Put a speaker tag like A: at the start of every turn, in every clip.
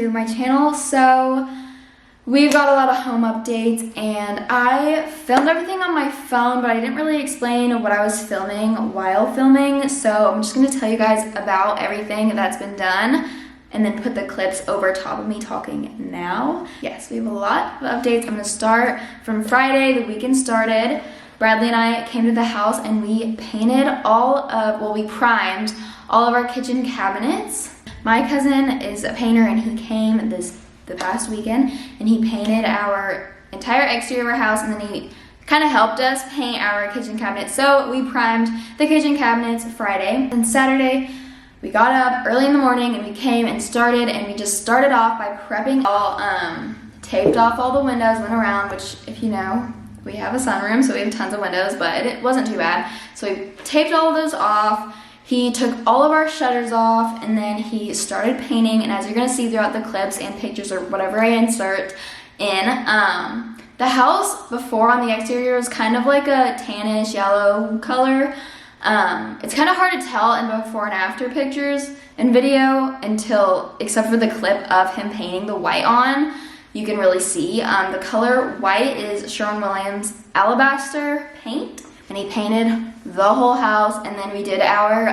A: to my channel. So we've got a lot of home updates and I filmed everything on my phone, but I didn't really explain what I was filming while filming. So I'm just gonna tell you guys about everything that's been done and then put the clips over top of me talking now. Yes, we have a lot of updates. I'm gonna start from Friday. The weekend started. Bradley and I came to the house and we painted we primed all of our kitchen cabinets. My cousin is a painter and he came the past weekend and he painted our entire exterior of our house, and then he kind of helped us paint our kitchen cabinets. So we primed the kitchen cabinets Friday. And Saturday, we got up early in the morning and we came and started, and we just started off by prepping all, taped off all the windows, went around, which if you know, we have a sunroom, so we have tons of windows, but it wasn't too bad. So we taped all of those off. He took all of our shutters off, and then he started painting, and as you're gonna see throughout the clips and pictures or whatever I insert in, the house before on the exterior was kind of like a tannish yellow color. It's kind of hard to tell in before and after pictures and video except for the clip of him painting the white on. You can really see the color white is Sherwin-Williams alabaster paint, and he painted the whole house. And then we did our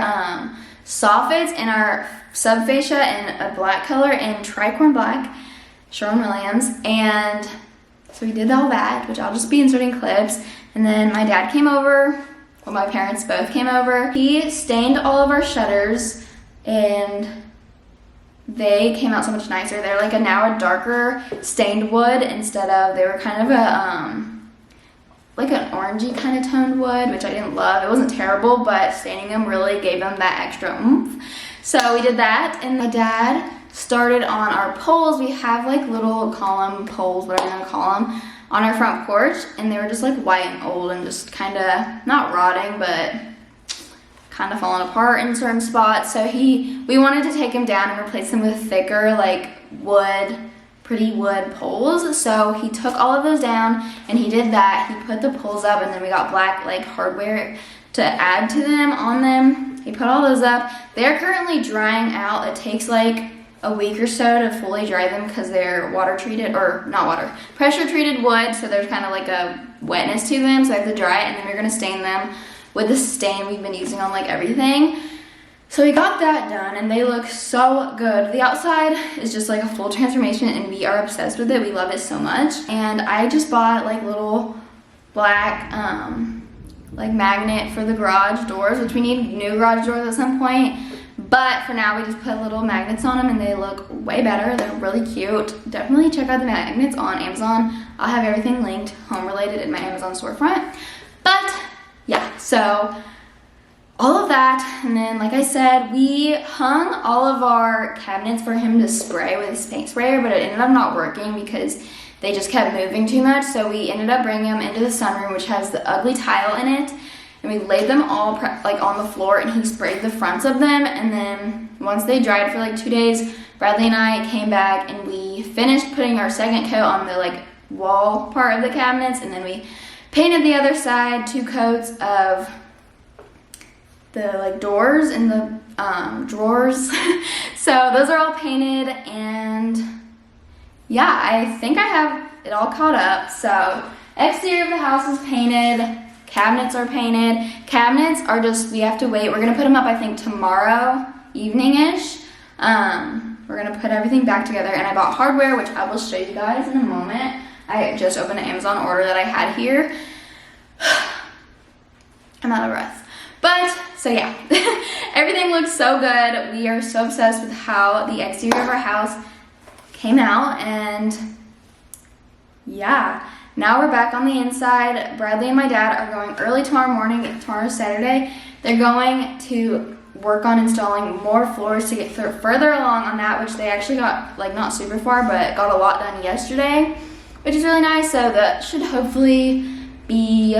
A: soffits and our subfascia in a black color and tricorn black, Sherwin-Williams. And so we did all that, which I'll just be inserting clips. And then my dad came over. Well, my parents both came over. He stained all of our shutters and they came out so much nicer. They're like now a darker stained wood instead of, they were kind of like an orangey kind of toned wood, which I didn't love. It wasn't terrible, but staining them really gave them that extra oomph. So we did that, and my dad started on our poles. We have like little column poles, whatever you want to call them, on our front porch, and they were just like white and old and just kind of not rotting, but kind of falling apart in certain spots. So we wanted to take them down and replace them with thicker like pretty wood poles. So he took all of those down and he did that. He put the poles up, and then we got black like hardware to add to them on them. He put all those up. They're currently drying out. It takes like a week or so to fully dry them because they're pressure treated wood, so there's kind of like a wetness to them, so I have to dry it, and then we're gonna stain them with the stain we've been using on like everything. So we got that done and they look so good. The outside is just like a full transformation and we are obsessed with it. We love it so much. And I just bought like little black like magnet for the garage doors, which we need new garage doors at some point. But for now, we just put little magnets on them and they look way better. They're really cute. Definitely check out the magnets on Amazon. I'll have everything linked home related in my Amazon storefront. But yeah, so all of that. And then, like I said, we hung all of our cabinets for him to spray with his paint sprayer, but it ended up not working because they just kept moving too much. So we ended up bringing them into the sunroom, which has the ugly tile in it. And we laid them all like on the floor, and he sprayed the fronts of them. And then once they dried for like 2 days, Bradley and I came back and we finished putting our second coat on the like wall part of the cabinets. And then we painted the other side 2 coats of the like doors and the drawers. So those are all painted, and yeah, I think I have it all caught up. So exterior of the house is painted. Cabinets are painted. Cabinets are just, we have to wait. We're gonna put them up, I think, tomorrow evening-ish. We're gonna put everything back together, and I bought hardware, which I will show you guys in a moment. I just opened an Amazon order that I had here. I'm out of breath. But, so yeah, everything looks so good. We are so obsessed with how the exterior of our house came out, and yeah. Now we're back on the inside. Bradley and my dad are going early tomorrow morning. Tomorrow's Saturday. They're going to work on installing more floors to get further along on that, which they actually got like not super far, but got a lot done yesterday, which is really nice. So that should hopefully be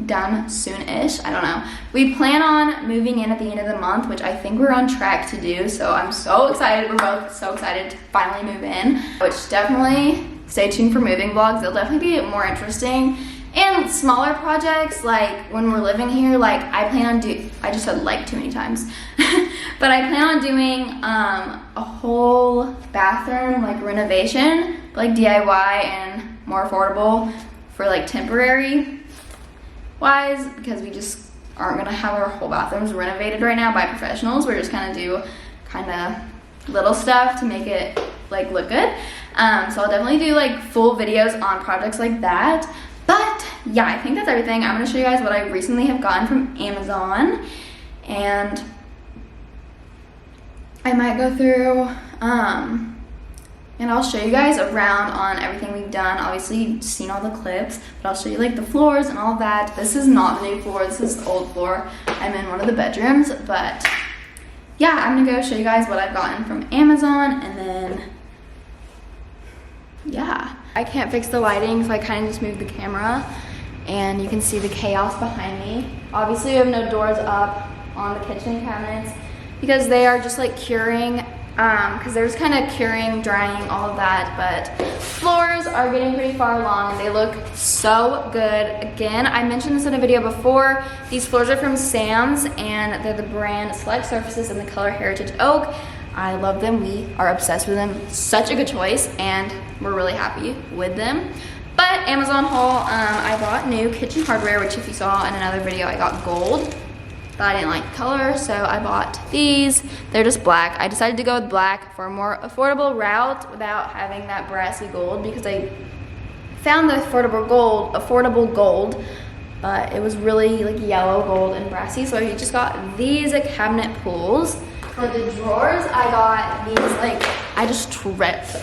A: done soon-ish. I don't know. We plan on moving in at the end of the month, which I think we're on track to do. So I'm so excited. We're both so excited to finally move in, which definitely stay tuned for moving vlogs. They'll definitely be more interesting And smaller projects, like when we're living here, like I just said like too many times, but I plan on doing a whole bathroom like renovation, like DIY and more affordable for like temporary wise, because we just aren't gonna have our whole bathrooms renovated right now by professionals. We're just gonna do kind of little stuff to make it like look good. So I'll definitely do like full videos on projects like that. But yeah, I think that's everything. I'm gonna show you guys what I recently have gotten from Amazon, and I might go through and I'll show you guys around on everything we've done. Obviously you've seen all the clips, but I'll show you like the floors and all that. This is not the new floor, this is the old floor. I'm in one of the bedrooms, but yeah, I'm gonna go show you guys what I've gotten from Amazon, and then yeah. I can't fix the lighting, so I kind of just moved the camera, and you can see the chaos behind me. Obviously, we have no doors up on the kitchen cabinets because they are just like curing, because they're just kind of curing, drying, all of that, but floors are getting pretty far along, and they look so good. Again, I mentioned this in a video before. These floors are from Sam's, and they're the brand Select Surfaces in the color Heritage Oak. I love them. We are obsessed with them. Such a good choice, and we're really happy with them. But Amazon haul, I bought new kitchen hardware, which if you saw in another video, I got gold, but I didn't like the color, so I bought these. They're just black. I decided to go with black for a more affordable route without having that brassy gold, because I found the affordable gold, but it was really like yellow, gold, and brassy, so I just got these cabinet pulls. For the drawers, I got these, like, I just tripped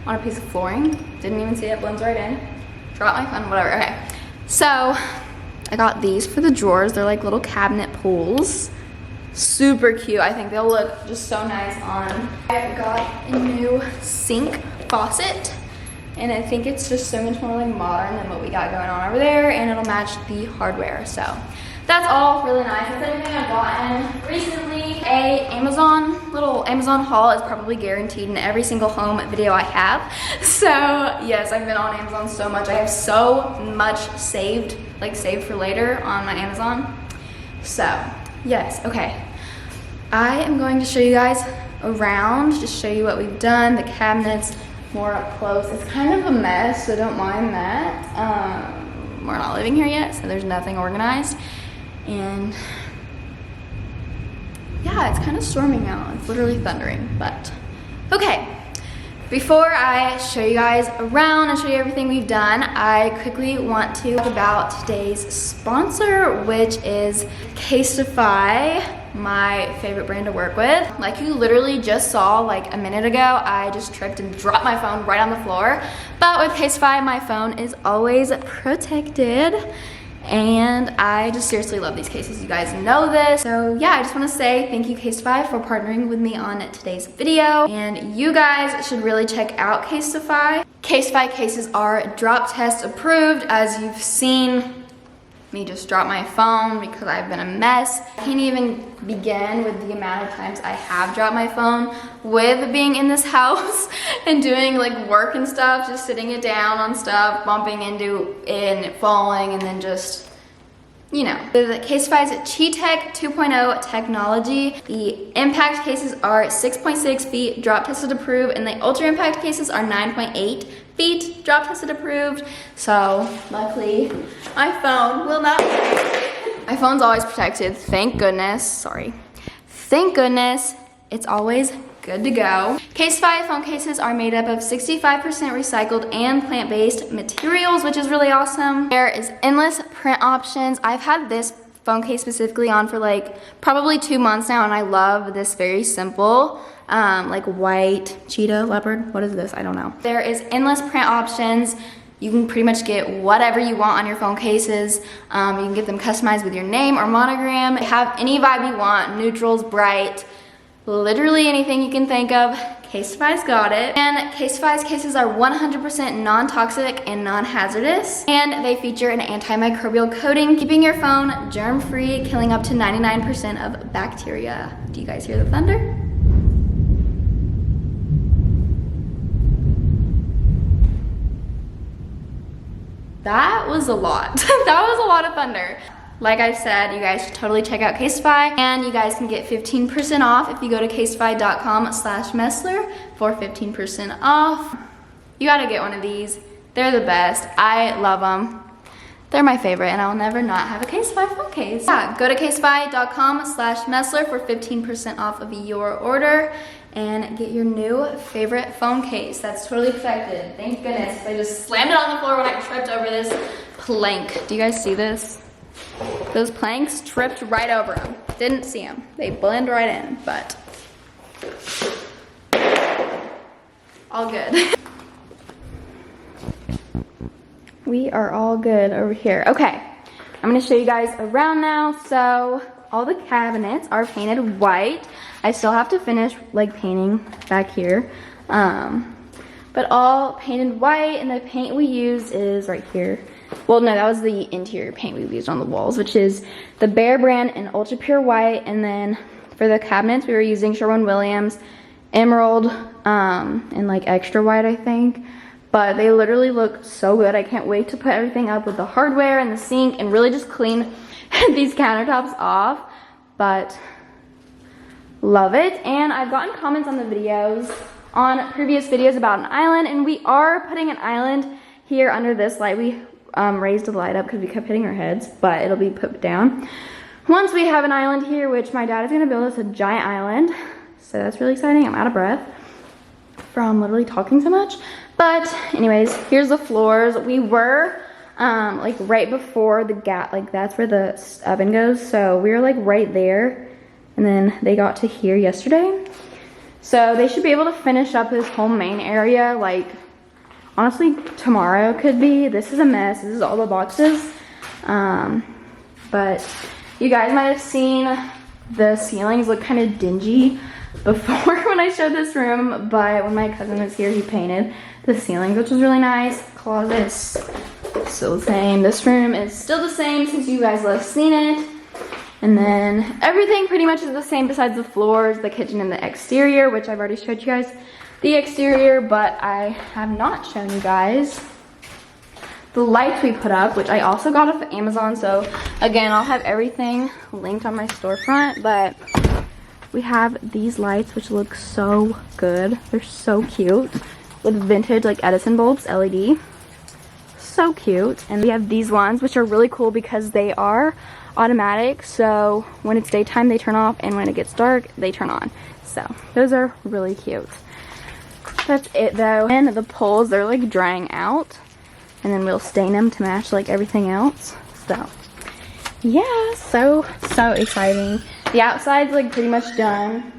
A: on a piece of flooring. Didn't even see it, blends right in. Dropped my phone, whatever, okay. So, I got these for the drawers. They're like little cabinet pulls. Super cute. I think they'll look just so nice on. I got a new sink faucet, and I think it's just so much more like modern than what we got going on over there, and it'll match the hardware, so. That's all really nice. That's everything I've gotten recently. Little Amazon haul is probably guaranteed in every single home video I have. So yes, I've been on Amazon so much. I have so much saved, like saved for later on my Amazon. So yes, okay. I am going to show you guys around, just show you what we've done, the cabinets more up close. It's kind of a mess, so don't mind that. We're not living here yet, so there's nothing organized. And yeah, it's kind of storming out. It's literally thundering, but okay. Before I show you guys around and show you everything we've done, I quickly want to talk about today's sponsor, which is Casetify, my favorite brand to work with. Like you literally just saw like a minute ago, I just tripped and dropped my phone right on the floor. But with Casetify, my phone is always protected. And I just seriously love these cases. You guys know this. So yeah, I just want to say thank you, Casetify, for partnering with me on today's video. And you guys should really check out Casetify. Casetify cases are drop test approved. As you've seen me just drop my phone because I've been a mess. I can't even begin with the amount of times I have dropped my phone with being in this house and doing like work and stuff, just sitting it down on stuff, bumping into it and it falling, and then just, you know. The Casetify's Chi-Tech 2.0 technology. The impact cases are 6.6 feet, drop tested approved, and the ultra impact cases are 9.8 feet, drop tested approved. So luckily my phone will not break. My phone's always protected, thank goodness. Sorry. Thank goodness, it's always good to go. Casetify phone cases are made up of 65% recycled and plant-based materials, which is really awesome. There is endless print options. I've had this phone case specifically on for like probably 2 months now, and I love this very simple like white cheetah leopard. What is this? I don't know. There is endless print options. You can pretty much get whatever you want on your phone cases. You can get them customized with your name or monogram. They have any vibe you want, neutrals, bright, literally anything you can think of. Casetify's got it. And Casetify's cases are 100% non-toxic and non-hazardous. And they feature an antimicrobial coating, keeping your phone germ-free, killing up to 99% of bacteria. Do you guys hear the thunder? that was a lot. That was a lot of thunder. Like I said, you guys should totally check out Casetify, and you guys can get 15% off if you go to casetify.com/Messler for 15% off. You gotta get one of these. They're the best. I love them. They're my favorite, and I'll never not have a Casetify phone case. Yeah, go to casetify.com/Messler for 15% off of your order and get your new favorite phone case. That's totally protected. Thank goodness. I just slammed it on the floor when I tripped over this plank. Do you guys see this? Those planks tripped right over them. Didn't see them. They blend right in, but all good. We are all good over here. Okay, I'm gonna show you guys around now. So all the cabinets are painted white. I still have to finish like painting back here. But all painted white, and the paint we use is right here. Well, no, that was the interior paint we used on the walls, which is the Behr brand and Ultra Pure White. And then for the cabinets, we were using Sherwin-Williams Emerald and like extra white, I think. But they literally look so good. I can't wait to put everything up with the hardware and the sink and really just clean these countertops off. But love it. And I've gotten comments on the videos, on previous videos about an island, and we are putting an island here under this light. We raised the light up because we kept hitting our heads, but it'll be put down once we have an island here, which my dad is going to build us a giant island. So that's really exciting. I'm out of breath from literally talking so much. But anyways, here's the floors. We were like right before the gap, like that's where the oven goes. So we were like right there, and then they got to here yesterday. So they should be able to finish up this whole main area like honestly tomorrow could be. This is a mess. This is all the boxes. But you guys might have seen the ceilings look kind of dingy before when I showed this room, but when my cousin was here, he painted the ceilings, which was really nice. Closet is still the same. This room is still the same since you guys last seen it. And then everything pretty much is the same besides the floors, the kitchen, and the exterior, which I've already showed you guys the exterior, but I have not shown you guys the lights we put up, which I also got off of Amazon. So again, I'll have everything linked on my storefront, but we have these lights, which look so good. They're so cute with vintage like Edison bulbs, LED. So cute. And we have these ones, which are really cool because they are automatic. So when it's daytime, they turn off, and when it gets dark, they turn on. So those are really cute. That's it though. And the poles, they're like drying out, and then we'll stain them to match like everything else. So yeah, so exciting. The outside's like pretty much done,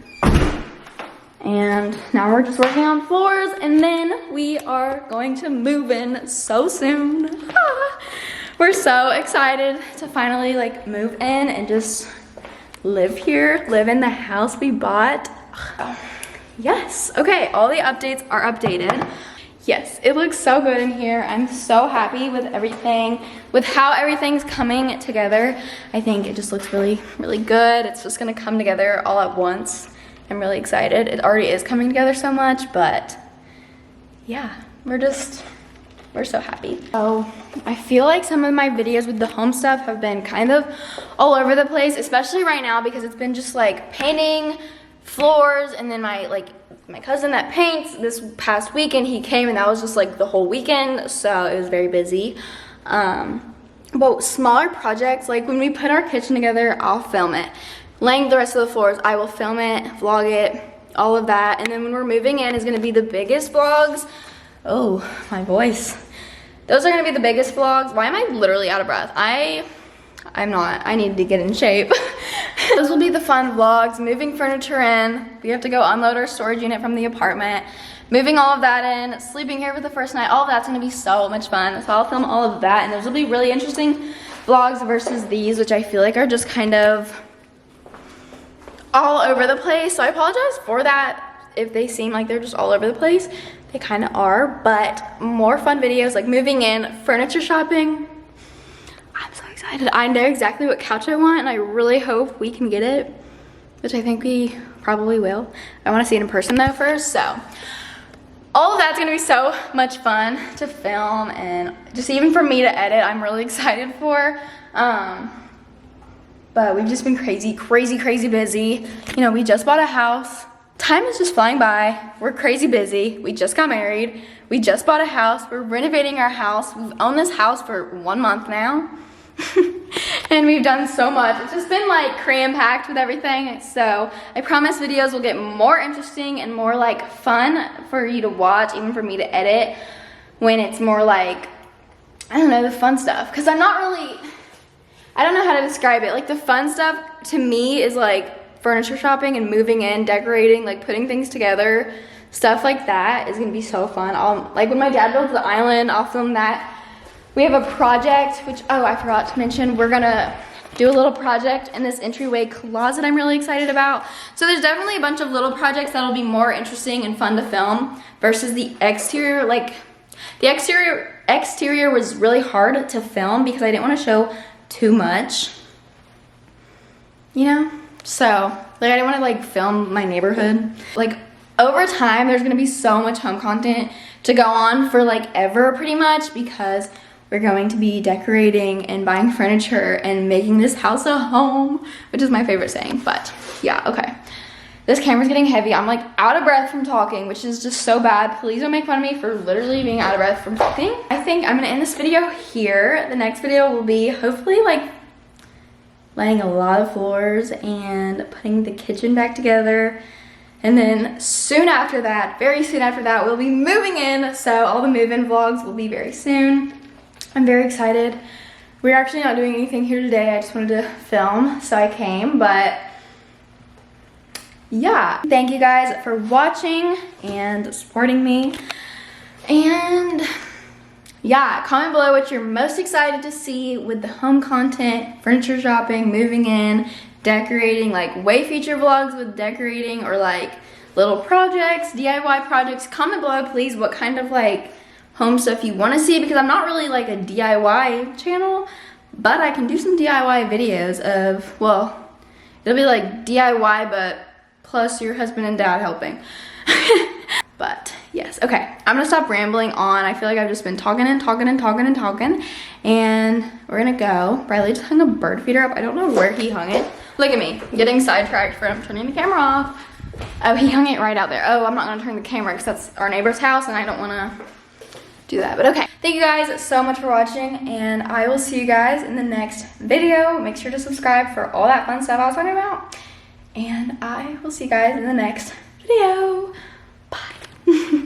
A: and now we're just working on floors, and then we are going to move in so soon. We're so excited to finally like move in and just live here, live in the house we bought. Yes. Okay, all the updates are updated. Yes, it looks so good in here. I'm so happy with everything, with how everything's coming together. I think it just looks really, really good. It's just gonna come together all at once. I'm really excited. It already is coming together so much, but yeah, we're so happy. So I feel like some of my videos with the home stuff have been kind of all over the place, especially right now because it's been just like painting, floors, and then my cousin that paints, this past weekend he came, and that was just like the whole weekend, so it was very busy. But smaller projects, like when we put our kitchen together, I'll film it. Laying the rest of the floors, I will film it, vlog it, all of that. And then when we're moving in is gonna be the biggest vlogs. Oh, my voice. Those are gonna be the biggest vlogs. Why am I literally out of breath? I'm not. I need to get in shape. Those will be the fun vlogs. Moving furniture in. We have to go unload our storage unit from the apartment. Moving all of that in. Sleeping here for the first night. All of that's going to be so much fun. So I'll film all of that. And those will be really interesting vlogs versus these, which I feel like are just kind of all over the place. So I apologize for that. If they seem like they're just all over the place, they kind of are. But more fun videos like moving in, furniture shopping. I'm so excited. I know exactly what couch I want, and I really hope we can get it, which I think we probably will. I want to see it in person though first, so all of that's gonna be so much fun to film and just even for me to edit, I'm really excited for. But we've just been crazy busy. You know, we just bought a house. Time is just flying by. We're crazy busy. We just got married. We just bought a house. We're renovating our house. We've owned this house for 1 month now. And we've done so much. It's just been like cram-packed with everything. So I promise videos will get more interesting and more like fun for you to watch, even for me to edit, when it's more like, I don't know, the fun stuff. Cause I'm not really, I don't know how to describe it. Like the fun stuff to me is like furniture shopping and moving in, decorating, like putting things together. Stuff like that is gonna be so fun. Like when my dad builds the island, I'll film that. We have a project, which, oh, I forgot to mention, we're gonna do a little project in this entryway closet I'm really excited about. So there's definitely a bunch of little projects that'll be more interesting and fun to film versus the exterior. Like, the exterior was really hard to film because I didn't wanna show too much, you know? So, like, I didn't wanna like film my neighborhood. Like, over time, there's gonna be so much home content to go on for like ever pretty much because we're going to be decorating and buying furniture and making this house a home, which is my favorite saying, but yeah, okay. This camera's getting heavy. I'm like out of breath from talking, which is just so bad. Please don't make fun of me for literally being out of breath from talking. I think I'm gonna end this video here. The next video will be hopefully like laying a lot of floors and putting the kitchen back together. And then soon after that, very soon after that, we'll be moving in. So all the move-in vlogs will be very soon. I'm very excited. We're actually not doing anything here today. I just wanted to film, so I came, but yeah. Thank you guys for watching and supporting me. And yeah, comment below what you're most excited to see with the home content, furniture shopping, moving in, decorating, like way future vlogs with decorating or like little projects, DIY projects. Comment below, please, what kind of like home stuff you want to see, because I'm not really like a DIY channel, but I can do some DIY videos of, well, it'll be like DIY but plus your husband and dad helping. But yes, okay, I'm gonna stop rambling on. I feel like I've just been talking and we're gonna go. Bradley just hung a bird feeder up. I don't know where he hung it. Look at me getting sidetracked from turning the camera off. Oh, he hung it right out there. Oh, I'm not gonna turn the camera because that's our neighbor's house and I don't wanna do that, but okay. Thank you guys so much for watching, and I will see you guys in the next video. Make sure to subscribe for all that fun stuff I was talking about, and I will see you guys in the next video. Bye.